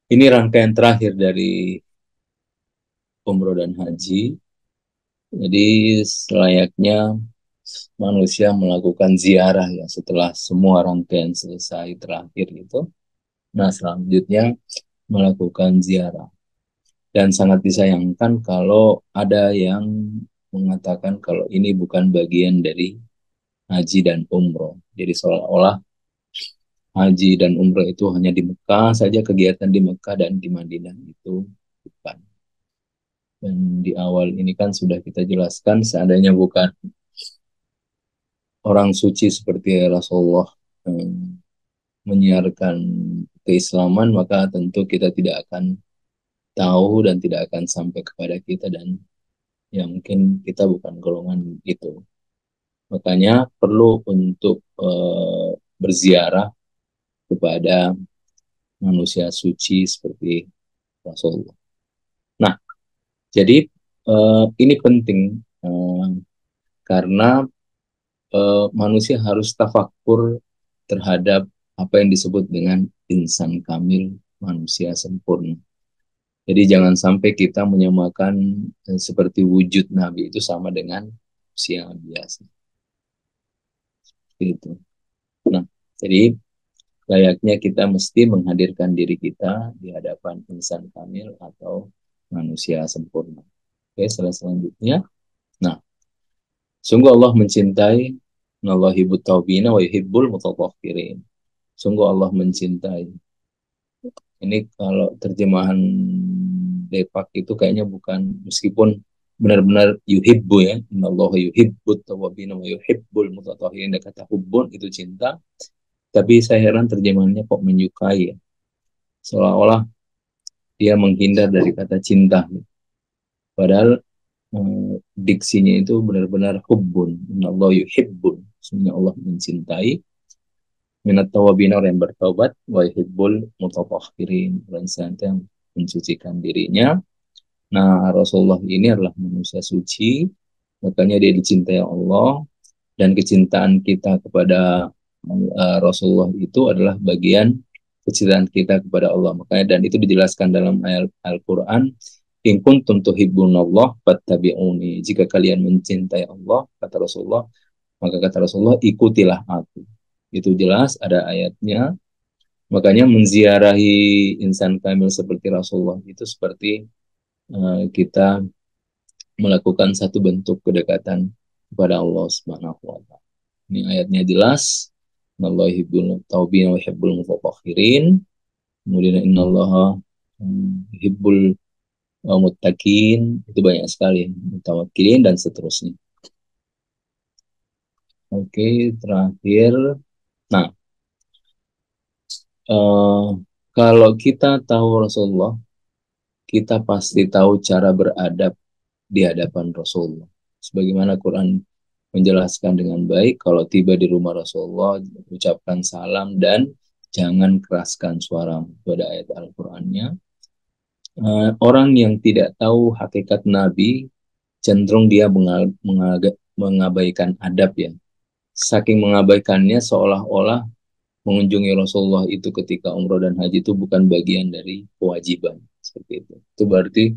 Ini rangkaian terakhir dari umroh dan haji. Jadi selayaknya manusia melakukan ziarah ya setelah semua rangkaian selesai terakhir gitu. Nah, selanjutnya melakukan ziarah. Dan sangat disayangkan kalau ada yang mengatakan kalau ini bukan bagian dari haji dan umroh. Jadi seolah-olah haji dan umroh itu hanya di Mekah saja, kegiatan di Mekah dan di Madinah itu bukan. Dan di awal ini kan sudah kita jelaskan seandainya bukan orang suci seperti Rasulullah menyiarkan keislaman, maka tentu kita tidak akan tahu dan tidak akan sampai kepada kita, dan ya mungkin kita bukan golongan itu. Makanya perlu untuk berziarah kepada manusia suci seperti Rasulullah. Nah, jadi ini penting karena manusia harus tafakur terhadap apa yang disebut dengan insan kamil, manusia sempurna. Jadi jangan sampai kita menyamakan seperti wujud Nabi itu sama dengan manusia biasa. Gitu. Nah, jadi layaknya kita mesti menghadirkan diri kita di hadapan insan kamil atau manusia sempurna. Oke, selanjutnya. Nah, sungguh Allah mencintai, Allah hibbut taubina wa yuhibbul mutatahhirin. Sungguh Allah mencintai. Ini kalau terjemahan Depak itu kayaknya bukan, meskipun benar-benar yuhibbu ya. Innallaha yuhibbut tawabina wa yuhibbul mutatahhirin. Ada kata hubbun itu cinta, tapi saya heran terjemahannya kok menyukai ya. Seolah-olah dia menghindar dari kata cinta. Padahal diksinya itu benar-benar hubbun. Innallaha yuhibbun. Sebenarnya Allah mencintai minat tawabin, orang yang bertaubat, wa yuhibbul mutatahhirin, dan senantiasa mensucikan dirinya. Nah, Rasulullah ini adalah manusia suci, makanya dia dicintai Allah, dan kecintaan kita kepada Rasulullah itu adalah bagian kecintaan kita kepada Allah. Makanya dan itu dijelaskan dalam ayat Al-Qur'an, in kuntum tuhibbunallah fattabi'uni. Jika kalian mencintai Allah, kata Rasulullah, maka kata Rasulullah, ikutilah aku. Itu jelas ada ayatnya. Makanya menziarahi insan kamil seperti Rasulullah itu seperti kita melakukan satu bentuk kedekatan kepada Allah Subhanahu wa taala. Ini ayatnya jelas. Innallaha yuhibbul tawwabin wa yuhibbul mutatahhirin. Kemudian innallaha yuhibbul muttaqin. Itu banyak sekali, mutawakkilin dan seterusnya. Oke, terakhir. Nah, eh, kalau kita tahu Rasulullah, kita pasti tahu cara beradab di hadapan Rasulullah. Sebagaimana Quran menjelaskan dengan baik, kalau tiba di rumah Rasulullah, ucapkan salam dan jangan keraskan suara. Pada ayat Al-Qur'annya. Orang yang tidak tahu hakikat Nabi, cenderung dia mengabaikan adab ya. Saking mengabaikannya seolah-olah mengunjungi Rasulullah itu ketika umroh dan haji itu bukan bagian dari kewajiban. Seperti itu. Itu berarti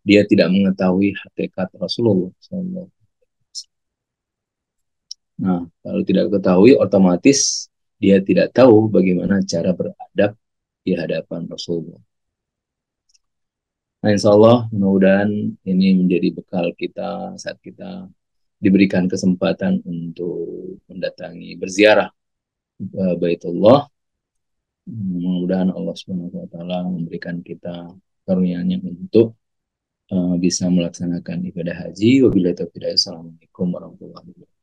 dia tidak mengetahui hakikat Rasulullah SAW. Nah, kalau tidak ketahui, otomatis dia tidak tahu bagaimana cara beradab di hadapan Rasulullah. Nah, insya Allah, mudah-mudahan ini menjadi bekal kita saat kita diberikan kesempatan untuk mendatangi berziarah Baitullah. Mudah-mudahan Allah Subhanahu wa taala memberikan kita karunia-Nya untuk bisa melaksanakan ibadah haji. Wabillahi taufiq. Assalamualaikum warahmatullahi wabarakatuh.